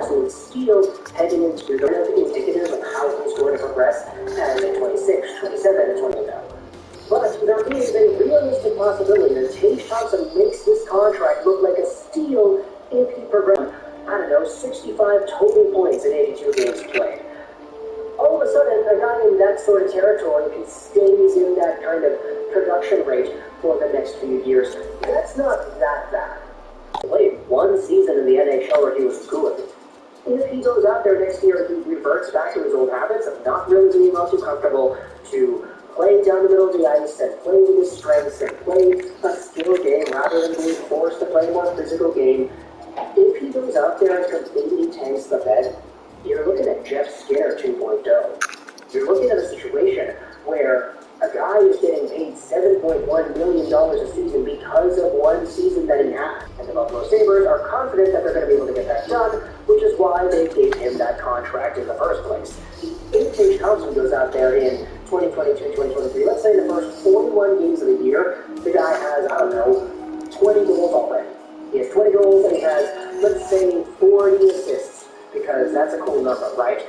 absolute steal heading into the indicative of how he's going to progress as a 26, 27, and 28 now. But there is a realistic possibility that Tage Thompson makes this contract look like a steal if he progresses, 65 total points in 82 games played. All of a sudden, a guy in that sort of territory who stays in that kind of production rate for the next few years, that's not that bad. He played one season in the NHL where he was good. If he goes out there next year and he reverts back to his old habits of not really being all too comfortable to play down the middle of the ice and play with his strengths and play a skill game rather than being forced to play a more physical game, if he goes out there and completely tanks the bed, you're looking at Jeff Skinner 2.0. You're looking at a situation where a guy is getting paid $7.1 million a season because of one season that he had. And the Buffalo Sabres are confident that they're going to be able to get that done, which is why they gave him that contract in the first place. If Tage Thompson goes out there in 2022, 2023, let's say the first 41 games of the year, the guy has, 20 goals already. He has 20 goals and he has, let's say, 40 assists, because that's a cool number, right?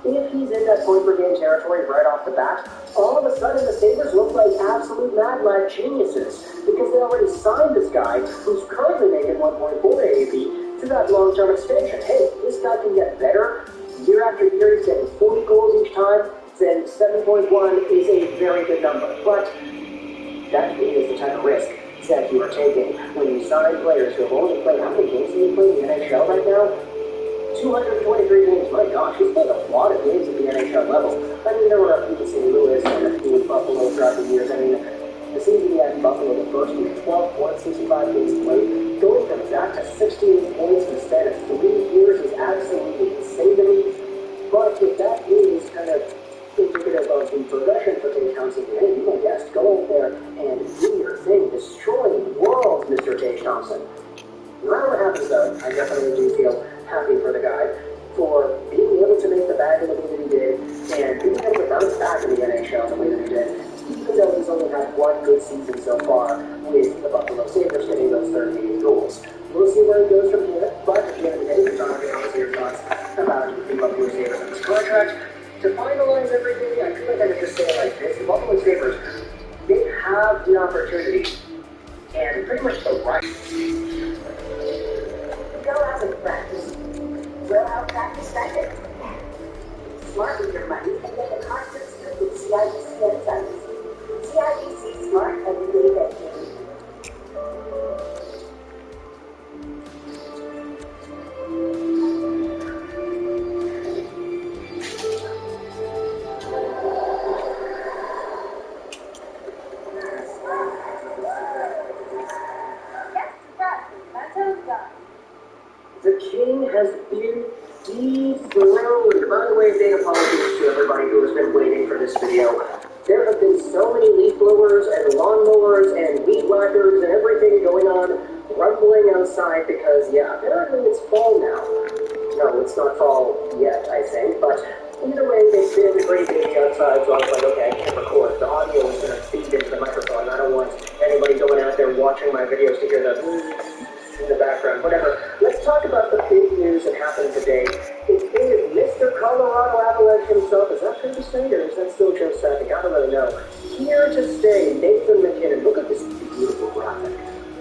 If he's in that point-per-game territory right off the bat, all of a sudden the Sabres look like absolute mad-lad geniuses, because they already signed this guy, who's currently making 1.4 AAV, to that long-term extension. Hey, this guy can get better. Year after year, he's getting 40 goals each time, then 7.1 is a very good number. But that is the type of risk that you are taking when you sign players who have only played, how many games have you played in the NHL right now? 223 games. My gosh, he's played a lot of games at the NHL level. I mean, there were a few in St. Louis and a few in Buffalo throughout the years. I mean, the season he had in Buffalo, the first year, 12 points, 65 games played. Going from that to 68 points in the span of 3 years is absolutely insane to me. But if that is kind of indicative of the progression for Tage Thompson, hey, be my guest, go out there and do your thing, destroying worlds, Mr. Tage Thompson. No matter what happens, though, I definitely do feel happy for the guy for being able to make the bag in the way that he did and being able to bounce back in the NHL the way that he did, even though he's only had one good season so far with the Buffalo Sabres getting those 38 goals. We'll see where he goes from here, but at the end of the day, we're talking about your thoughts about the Buffalo Sabres and his contract. To finalize everything, I feel like I could just say it like this: the Buffalo Sabres, they have the opportunity and pretty much the right. Go out and practice. Go out, practice, practice. Smart with your money and get the constant scoop with CIBC Insights. CIBC Smart Everyday Banking. The king has been dethroned. By the way, big apologies to everybody who has been waiting for this video. There have been so many leaf blowers and lawnmowers and weed whackers and everything going on, rumbling outside because, yeah, apparently it's fall now. No, it's not fall yet, I think, but either way, they've been pretty busy outside, so I was like, okay, I can't record. The audio is going to feed into the microphone. I don't want anybody going out there watching my videos to hear the in the background, whatever. Let's talk about the big news that happened today. It is Mr. Colorado Avalanche himself. Is that Kirby Snyder or is that still Joe Sakic? I don't really know. Here to stay, Nathan MacKinnon. Look at this beautiful graphic.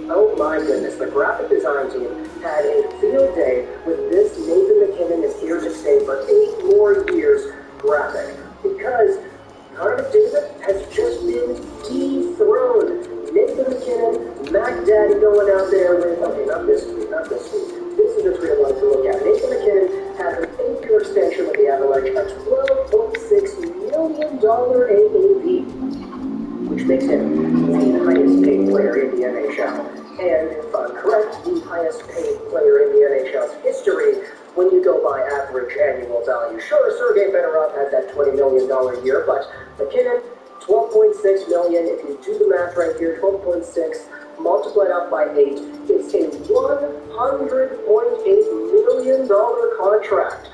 Oh my goodness, the graphic design team had a field day with this Nathan MacKinnon is here to stay for 8 more years graphic. Because Connor McDavid has just been dethroned. Nathan MacKinnon, Mac Daddy going out there with, okay, not this tweet. This is the tweet I wanted to look at. Nathan MacKinnon had an 8-year extension with the Avalanche, a $12.6 million AAV, which makes him the highest paid player in the NHL. And if I'm correct, the highest paid player in the NHL's history when you go by average annual value. Sure, Sergei Fedorov had that $20 million year, but MacKinnon, $12.6 million. If you do the math right here, 12.6 multiplied out by 8, it's a $100.8 million contract.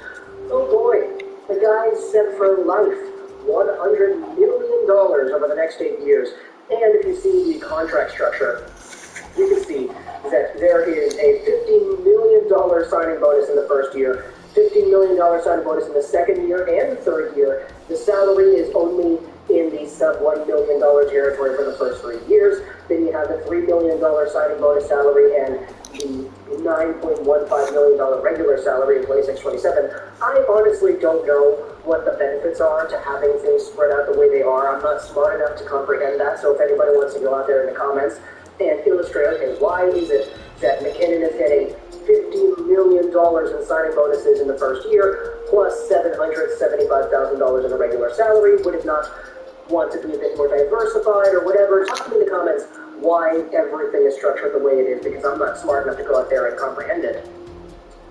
Oh boy, the guy's set for life. $100 million over the next 8 years. And if you see the contract structure, you can see that there is a $15 million signing bonus in the first year, $15 million signing bonus in the second year and the third year. The salary is only in the sub $1 million territory for the first 3 years. Then you have the $3 million signing bonus salary and the $9.15 million regular salary in 26-27. I honestly don't know what the benefits are to having things spread out the way they are. I'm not smart enough to comprehend that, so if anybody wants to go out there in the comments and illustrate, okay, why is it that McKinnon is getting $15 million in signing bonuses in the first year, plus $775,000 in a regular salary? Would it not want to be a bit more diversified or whatever? Talk to me in the comments why everything is structured the way it is, because I'm not smart enough to go out there and comprehend it.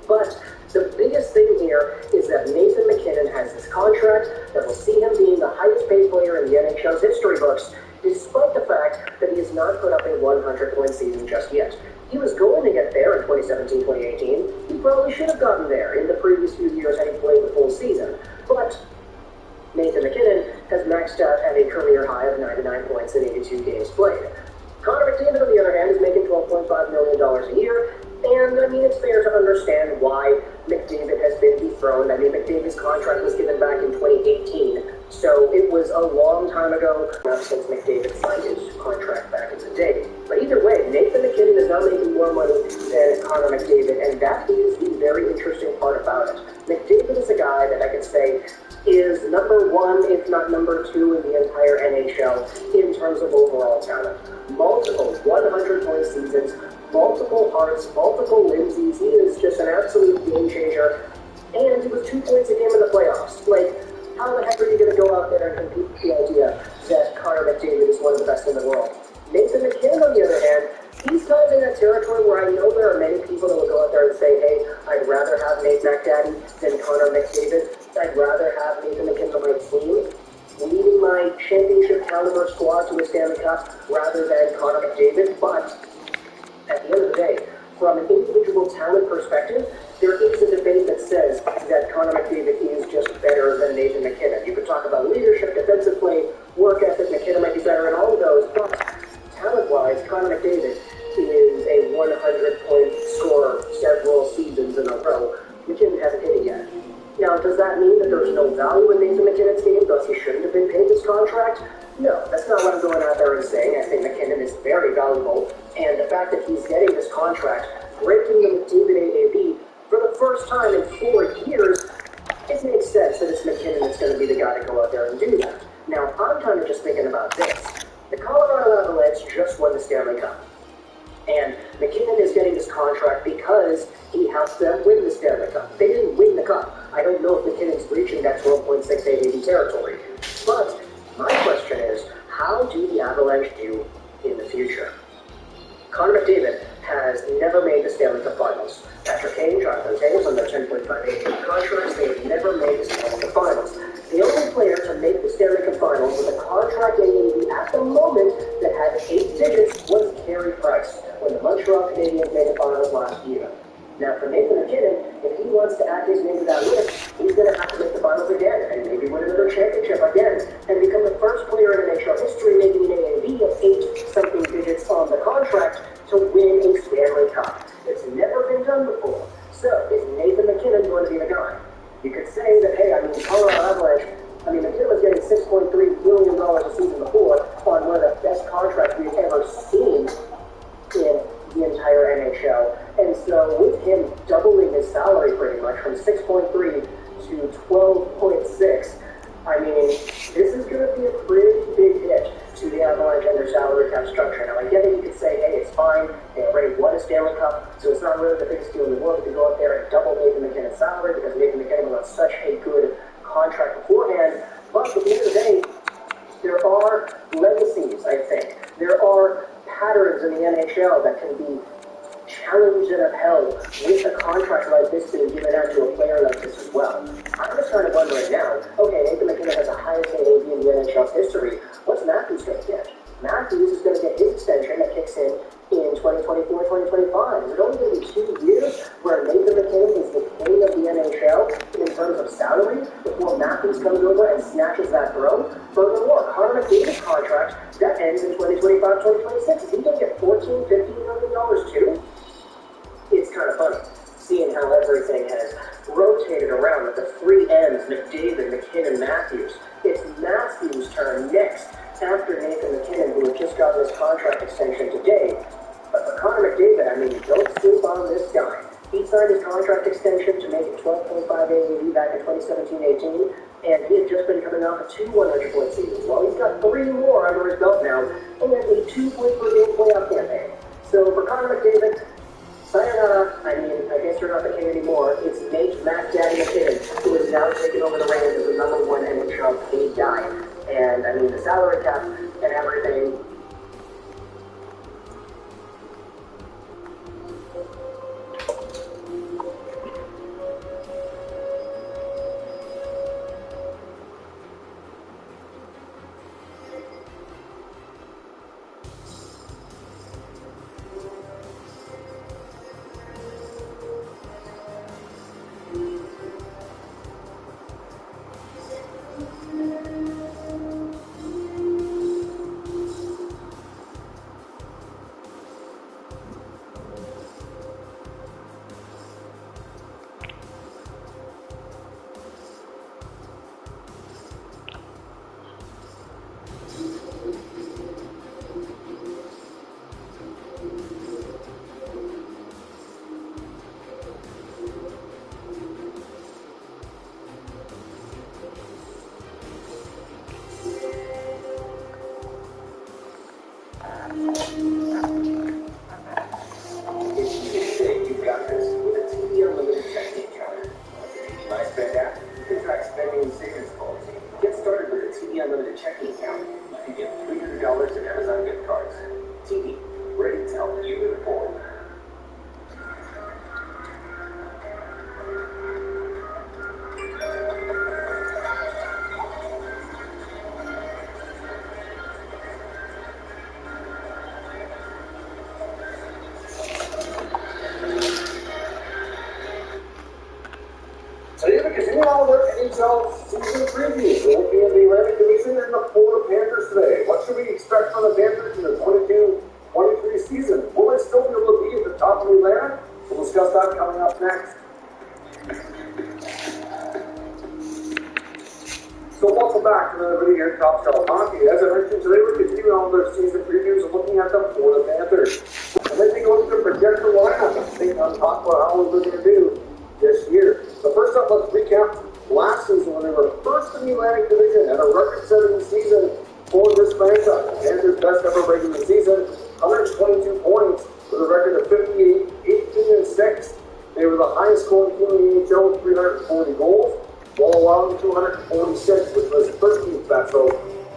But the biggest thing here is that Nathan McKinnon has this contract that will see him being the highest paid player in the NHL's history books, despite the fact that he has not put up a 100-point season just yet. He was going to get there in 2017-2018. He probably should have gotten there in the previous few years had he played the full season. But Nathan McKinnon has maxed out at a career high of 99 points in 82 games played. Connor McDavid, on the other hand, is making $12.5 million a year, and I mean, it's fair to understand why McDavid has been dethroned. I mean, McDavid's contract was given back in 2018, so it was a long time ago since McDavid signed his contract back in the day. But either way, Nathan McKinnon is now making more money than Connor McDavid, and that is the very interesting part about it. McDavid is a guy that I could say is number one, if not number two, in the entire NHL in terms of overall talent. Multiple 100-point seasons, multiple hearts, multiple Lindsays. He is just an absolute game changer. And he was 2 points a game in the playoffs. Like, how the heck are you going to go out there and compete with the idea that Connor McDavid is one of the best in the world? Nathan McKinnon, on the other hand, he's kind of in that territory where I know there are many people that will go out there and say, hey, I'd rather have Nate McDaddy than Connor McDavid. I'd rather have Nathan McKinnon on my team, leading my championship caliber squad to a Stanley Cup rather than Connor McDavid. But at the end of the day, from an individual talent perspective, there is a debate that says that Connor McDavid is just better than Nathan McKinnon. You could talk about leadership, defensive play, work ethic. McKinnon might be better in all of those, but talent-wise, Connor McDavid is a 100-point scorer several seasons in a row. McKinnon hasn't hit it yet. Now, does that mean that there's no value in Nathan McKinnon's game, thus he shouldn't have been paid this contract? No, that's not what I'm going out there and saying. I think McKinnon is very valuable, and the fact that he's getting this contract, breaking the McDavid AAV for the first time in 4 years, it makes sense that it's McKinnon that's going to be the guy to go out there and do that. Now, I'm kind of just thinking about this. The Colorado Avalanche just won the Stanley Cup. And McKinnon is getting this contract because he helped them win the Stanley Cup. They didn't win the cup. I don't know if McKinnon's reaching that 12.6880 territory. But my question is, how do the Avalanche do in the future? Connor McDavid has never made the Stanley Cup Finals. Patrick Kane, Jonathan Toews on their 10.58 contracts, they have never made the Stanley Cup Finals. The only player to make the Stanley Cup Finals with a contract AAV at the moment that had 8 digits was Carey Price when the Montreal Canadiens made the Finals last year. Now, for Nathan McKinnon, if he wants to add his name to that list, he's going to have to make the Finals again and maybe win another championship again and become the first player in NHL history making an AAV of 8-something digits on the contract to win a Stanley Cup. It's never been done before. So, is Nathan McKinnon going to be the guy? You could say that, hey, I mean, Colorado Avalanche, McKinnon was getting $6.3 billion a season before on one of the best contracts we've ever seen in the entire NHL. And so with him doubling his salary pretty much from 6.3 to 12.6, I mean, this is going to be a pretty big hit to the Avalanche and their salary cap structure. Now, I get it, you could say, hey, it's fine, they already won a Stanley Cup, so it's not really the biggest deal in the world to go out there and double Nathan McKinnon's salary because Nathan McKinnon was on such a good contract beforehand. But at the end of the day, there are legacies, I think. There are patterns in the NHL that can be challenged and upheld with a contract like this being given out to a player like this as well. I'm just kind of wondering now, okay, Nathan McKinnon has the highest AAV in the NHL's history. What's Matthews going to get? Matthews is going to get his extension that kicks in 2024, 2025. Is it only going to be 2 years where Nathan McKinnon is the king of the NHL in terms terms of salary before Matthews comes over and snatches that throne. Furthermore, Connor McDavid's contract that ends in 2025-2026. Is he going to get $14, $15 million too? It's kind of funny seeing how everything has rotated around with the three M's, McDavid, McKinnon, Matthews. It's Matthews' turn next after Nathan McKinnon, who had just gotten his contract extension today. But for Connor McDavid, I mean, don't sleep on this guy. He signed his contract extension to make it 12.5 AAV back in 2017-18, and he had just been coming off of 2 100-point seasons. Well, he's got 3 more under his belt now, and a 2-point-per-game playoff campaign. So for Connor McDavid, sayonara. I mean, I guess you're not the king anymore. It's Nate Mac Daddy McKinnon, who is now taking over the reins as the #1 NHL paid guy. And I mean, the salary cap and everything. NHL season previews will be in the Atlantic Division and the Florida Panthers today. What should we expect from the Panthers in the 22-23 season? Will they still be able to be at the top of the Atlantic? We'll discuss that coming up next. So welcome back to another video here at Top Shelf Hockey. As I mentioned today, we're continuing on their season previews and looking at the Florida Panthers. And then they go into the projected lineup and think on top about how we're going to do this year. So first up, let's recap last season when they were first in the Atlantic Division and a record-setting season for this franchise. Panthers' best ever regular season, 122 points with a record of 58, 18-6. They were the highest scoring team in the NHL with 340 goals, while allowing 246, which was 13th best. So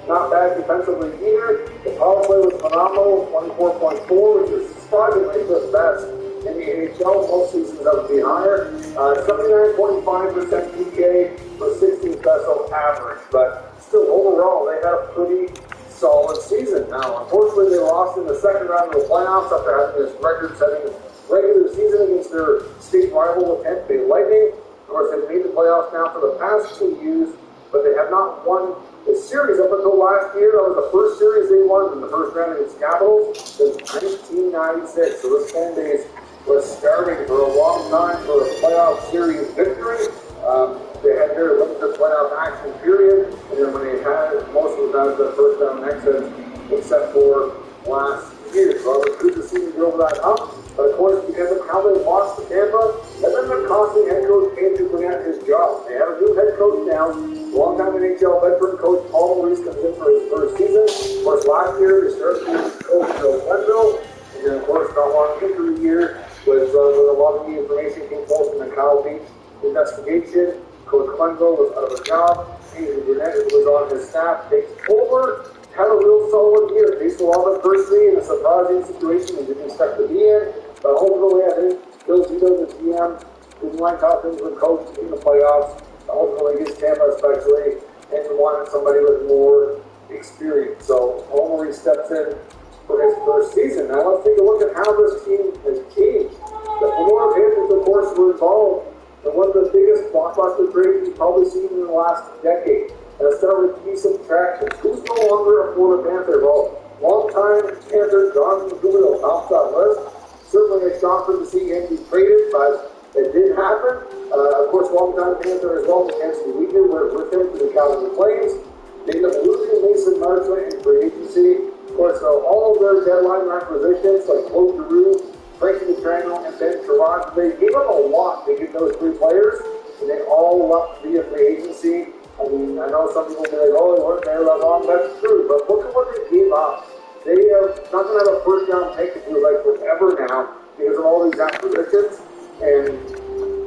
not bad defensively either. The power play was phenomenal, 24.4, which is surprisingly the best in the NHL. Most seasons that would be higher. 79.5% PK for 16th best average, but still overall they had a pretty solid season. Now, unfortunately, they lost in the second round of the playoffs after having this record-setting regular season against their state rival, the Tampa Bay Lightning. Of course, they've made the playoffs now for the past 2 years, but they have not won the series up until last year. That was the first series they won in the first round against Capitals since 1996. So this fan base was starving for a long time for a playoff series victory. They had very limited playoff action period, and then when they had most of them as the first round exit, except for last year. So it was good to see them go over that hump. But of course, because of how they lost to Tampa, that ended up costing head coach Andrew Burnett his job. They have a new head coach now. Longtime NHL veteran coach Paul Maurice comes in for his first season. Of course, last year they started with coach Joe Glenville, and then of course not long into the year with a lot of the information came forth from the Kyle Beach investigation. Coach Glenville was out of a job. Andrew Burnett was on his staff, takes over. Had a real solid year. Faced a lot of adversity in a surprising situation he didn't expect to be in. But hopefully, I think Bill Zito, the GM, didn't like how things were coached in the playoffs. Hopefully, against Tampa especially, and wanted somebody with more experience. So, Omari steps in for his first season. Now, let's take a look at how this team has changed. The Florida Panthers, of course, were involved and one of the biggest blockbuster trades you've probably seen in the last decade. Let's start with key subtraction. Who's no longer a Florida Panther? Well, longtime Panther Jonathan Julio tops that list. Certainly a shocker to see him be traded, but it did happen. Of course, longtime Panther as well, Nancy Weger, were with him to the Calgary Flames. They ended up losing Mason Marchment in free agency. Of course, all of their deadline acquisitions, like Claude Giroux, Frankie Petrano, and Ben Sherrod, they gave up a lot to get those three players, and they all left via free agency. I mean, I know some people will be like, oh, they weren't there that long. That's true, but look at what they gave up. They are not going to have a first-round pick to do like forever now because of all these acquisitions, and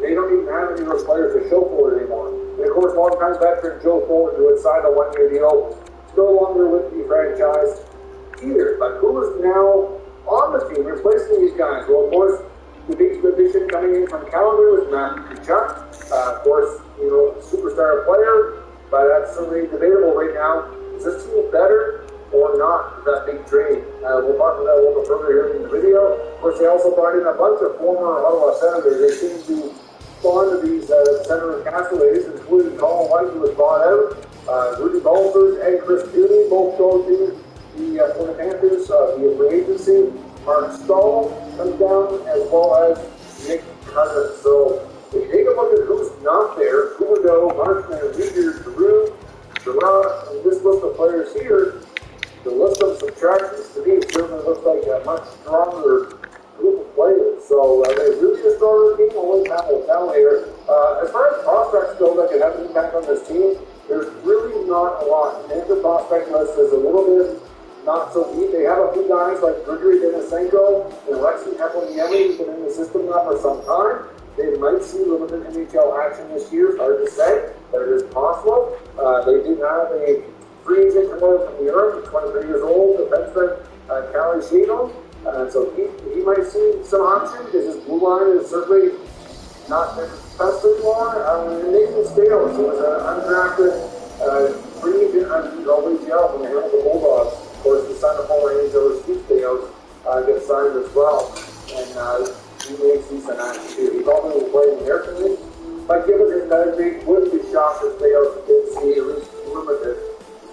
they don't even have any of those players to show for it anymore. And of course, longtime veteran Joe Thornton, who had signed a one-year deal, no longer with the franchise either. But who is now on the team replacing these guys? Well, of course, the big addition coming in from Calgary was Matthew Tkachuk. Of course, superstar player, but that's certainly debatable right now. Is this team better or not, that big trade? We'll talk about that a little bit further here in the video. Of course, they also brought in a bunch of former Ottawa Senators. They seem to spawn to these Senator castaways, including Colin White, who was bought out, Rudy Balzers, and Chris Cooney, both go to the Florida Panthers via free agency. Mark Stahl comes down, as well as Nick Cousins. So if you take a look at who's not there, Huberdeau, Marchment, Weger, Giroux, Sherrod, and this list of players here, the list of subtractions to me certainly looks like a much stronger group of players. So they're really a stronger team. Only time will tell here. As far as prospects go that can have an impact on this team, there's really not a lot. And the prospect list is a little bit not so deep. They have a few guys like Grigory Denisenko and Alexei Heponiemi who've been in the system now for some time. They might see limited NHL action this year. It's hard to say, but it is possible. They do have a free agent promoted from Europe, 23 years old, defenseman Kalle Schino. So he might see some action because his blue line is certainly not the best anymore. Nathan Stales, who was an undrafted free agent on OHL from the Hamilton Bulldogs. Of course, the son of former NHL Steve Stales gets signed as well. And he may see some action too. He probably will play in the American League. But given his pedigree, would be shocked if Stales did see at least limited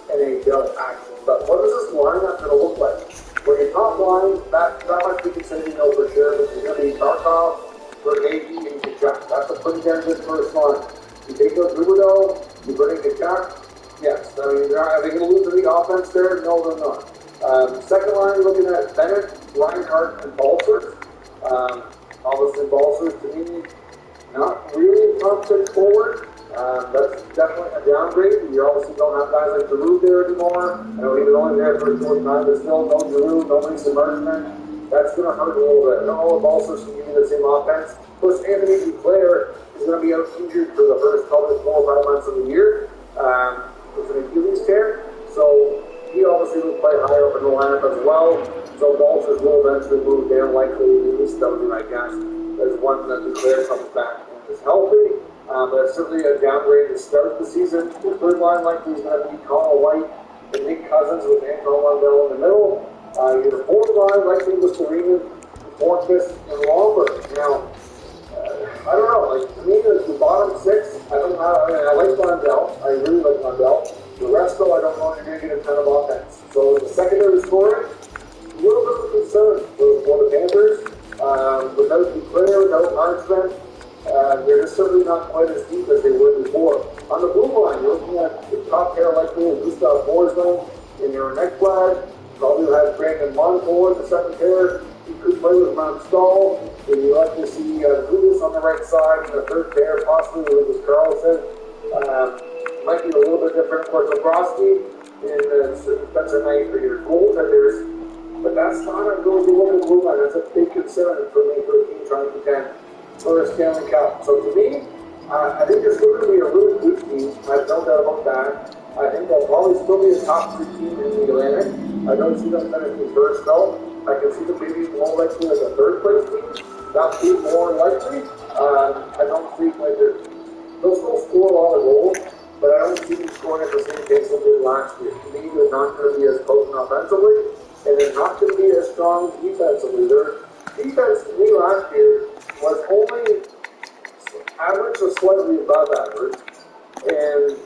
NHL action. But what is this lineup going to look like? For your top line, that much we can say we know for sure. It's going to be Tarkov, Vergavy, and Tkachuk. That's a pretty damn good first line. You take out Huberdeau, you bring in Tkachuk. Yes, I mean, are they going to lose any offense there? No, they're not. Second line, you're looking at Bennett, Reinhart, and Balser. Obviously, Balser, to me, not really a top six forward. That's definitely a downgrade. You obviously don't have guys like Giroux there anymore. I know he was only there for a short time, but still, no Giroux, no Mason Marchment. That's going to hurt a little bit. Not all of Balser can give you the same offense. Of course, Anthony Duclair is going to be out injured for the first probably 4 or 5 months of the year. With an Achilles tear. So he obviously will play higher up in the lineup as well. So Balser will eventually move down, likely, at least that would be my guess. There's one that Duclair comes back and is healthy. But it's certainly a downgrade to start the season. The third line likely is going to be Colin White and Nick Cousins with Anton Lundell in the middle. Your fourth line likely was Serena, Hornqvist, and Lomberg. Now, I don't know. Like, to me, the bottom six, I like Lundell. I really like Lundell. The rest, though, I don't know if you're going to get a ton of offense. So the secondary scoring, a little bit of a concern for the Panthers. Without Duclair, without Marchment, they're just certainly not quite as deep as they were before. On the blue line, you're looking at the top pair likely of Gustav Forsling in your neck flag. Probably will have Brandon Montour in the second pair. He could play with Mark Stahl. And you like to see Gudis on the right side in the third pair, possibly with Lucas Carlson. Might be a little bit different. Of course, Bobrovsky and Spencer Knight for your goaltenders. But that's not a going to be local blue line. That's a big concern for me for a team trying to contend for a Stanley Cup. So to me, I think there's still going to be a really good team. I have no doubt about that. I think they'll probably still be a top 3 team in the Atlantic. I don't see them finishing first though. I can see them maybe more likely as a third place team. That would be more likely. I don't think like they'll still score a lot of goals, but I don't see them scoring at the same pace they did last year. To me, they're not going to be as potent offensively, and they're not going to be as strong defensively. Their defense to me last year was only average or slightly above average, and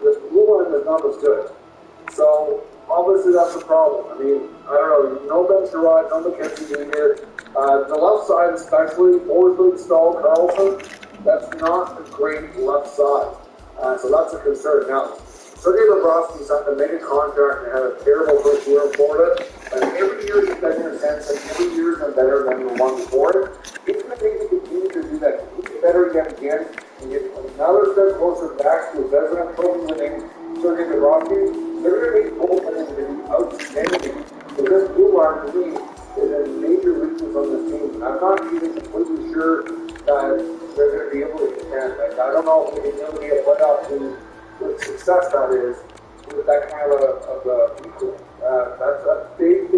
the blue line is not as good. So obviously that's a problem. I mean, I don't know, no Ben Sherrod, no McKenzie Jr. The left side, especially, Forsberg, Stahl, Carlson, that's not a great left side. So that's a concern. Now, Sergei Bobrovsky signed a mega contract and had a terrible first year in Florida. And every year he's been in a sense, and every year he's been better than the one before it. He's going to need to continue to do that. He get better yet again and get another step closer back to a veteran trophy winning Sergei Bobrovsky. They're going to need goaltending to be outstanding. So this blue line to me is a major weakness on this team. And I'm not even completely sure that they're going to be able to contend. Like, I don't know if they can really get a playoff team with success that is with that kind of a weakness. That's a big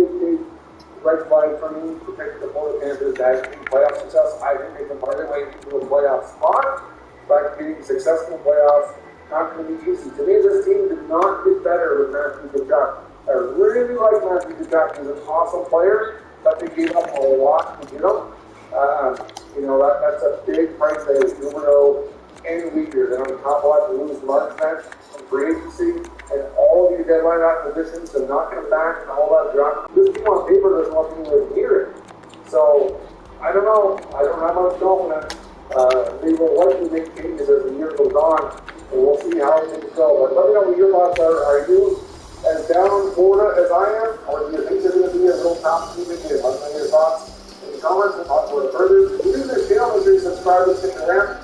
red flag for me to pick the Florida Panthers as being playoff success. I think they can find their way into a playoff spot, but being successful in playoffs not going to be easy. To me, this team did not get better with Matthew Tkachuk. I really like Matthew Tkachuk. He's an awesome player, but they gave up a lot to get him. That's a big price that is Huberdeau and Weegar. Then on top of that, to lose Marchment from free agency and all of these deadline acquisitions to not come back and all that junk. This team on paper doesn't look anywhere near it. So, I don't know. I don't have much confidence. They will likely make changes as the year goes on, and we'll see how things go. But let me know what your thoughts are. Are you as down in Florida as I am, or do you think they're going to be a little top team again? Let me know your thoughts in the comments. We'll talk about it further. If you do this channel, make sure you subscribe and stick around.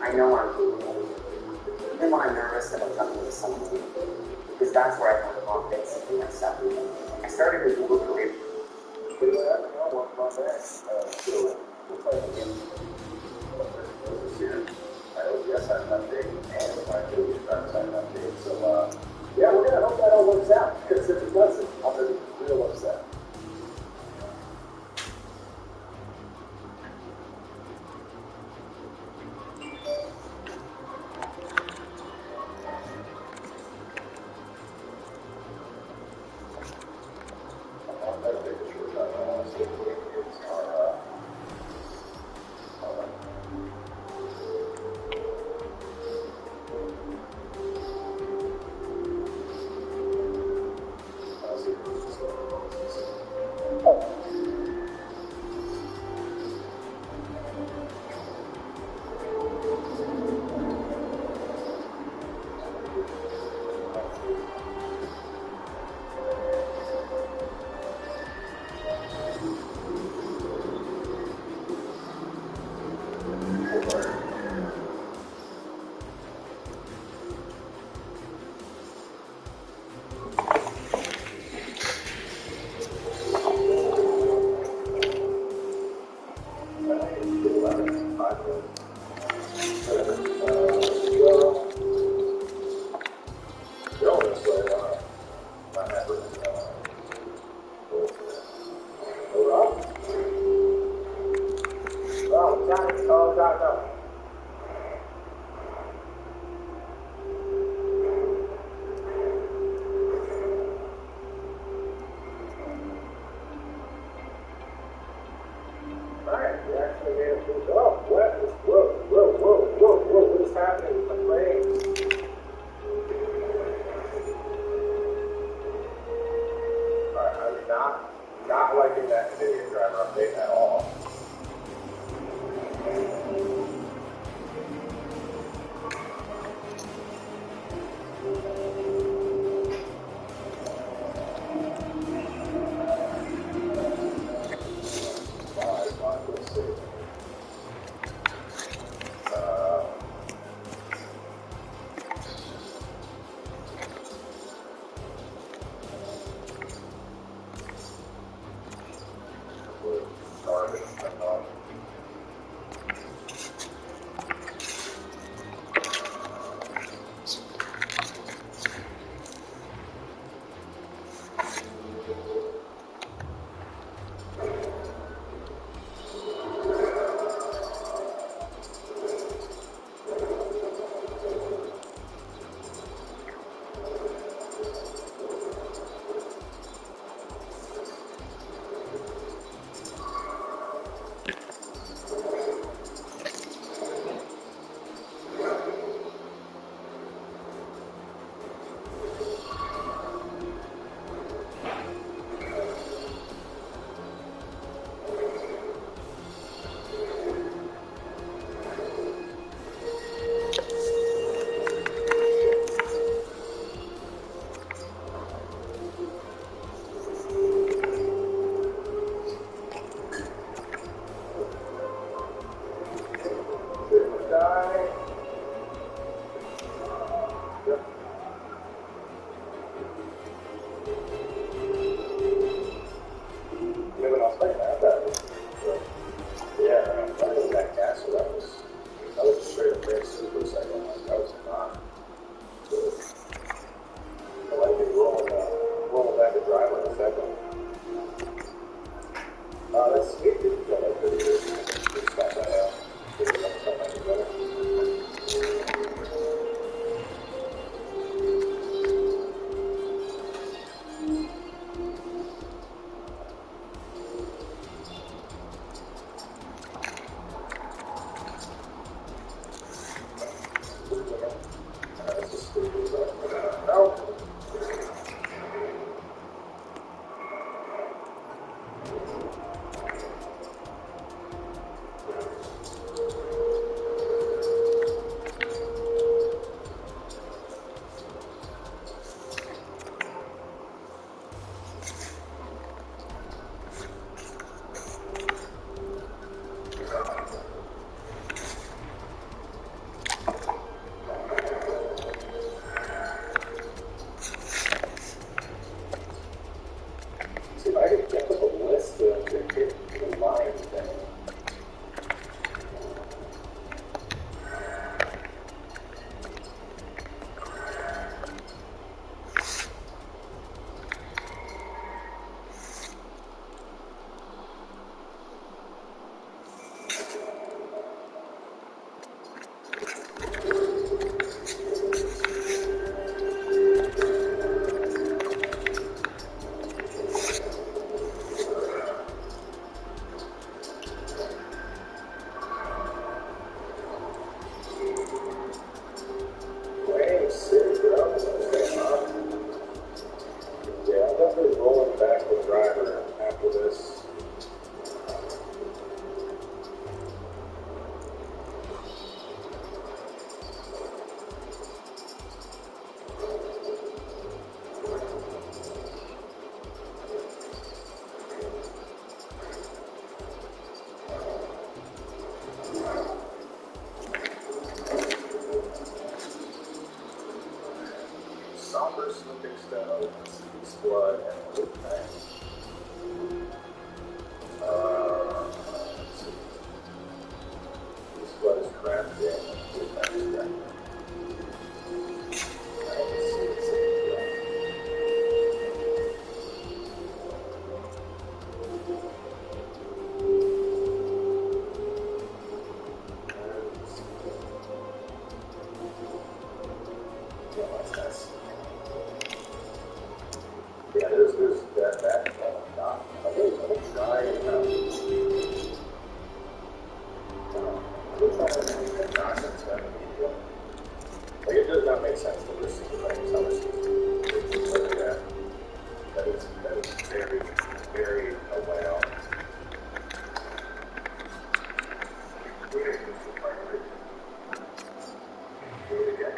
I know I'm capable. Even when I'm nervous about jumping into something new, because that's where I find confidence in myself. I started a Google career. Yeah, we're going to hope that all works out, because if it doesn't, I'm going to be real upset. Yep. Yeah, but I was thinking about that. But, yeah, that was that castle. That was straight up very super second. Like, that was not good. I like it rolling back the driveway in a second. That's sweet. You got that pretty good. Just stop that out. Get it up, stop that together. That's just stupid, but no. See if I could get up a list to hit the line thing. Wayne City, bro. Yeah, I'm definitely rolling back the driver after this. Somber Slipping Stone, Sea's Blood, and Loop Tank. Let's see. Sea's Blood is craft in, and Loop Tank is craft in. Alright, let's see. Yeah, that's nice. Yeah, there's that not. I'm gonna try it out. I'm gonna try it out. Like, it does not make sense that we're seeing like summer season. Look at that. That is very, very well. Do it again.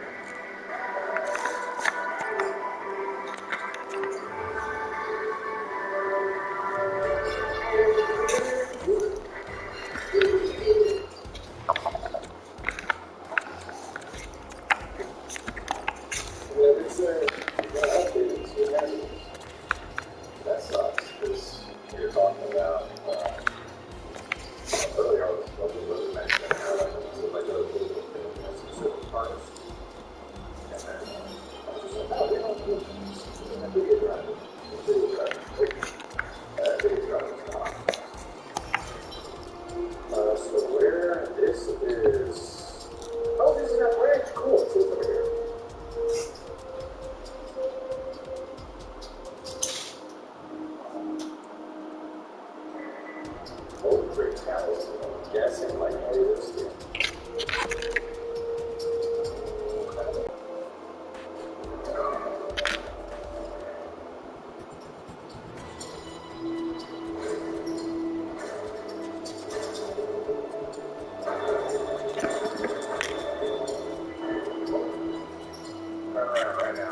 Yeah, it's you gotta update it, so it has it. That sucks, because you're talking about, earlier I was mentioning how like, so like other people can specific parts. And then I was just like, oh, they don't do that video driver. Video driver. Video driver is not. So where this is, oh, this is that branch, cool, it's over here. Old brick towers, I'm guessing like all this here. Turn around right now.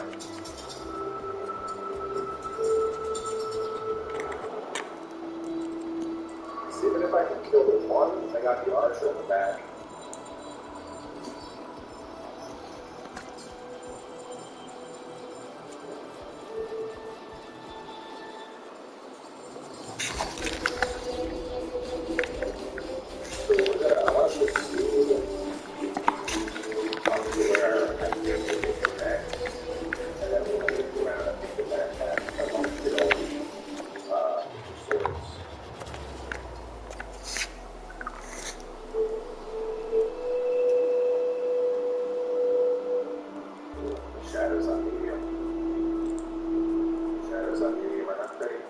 See, even if I can kill the one, I got the archer in the back. this on medium are not great.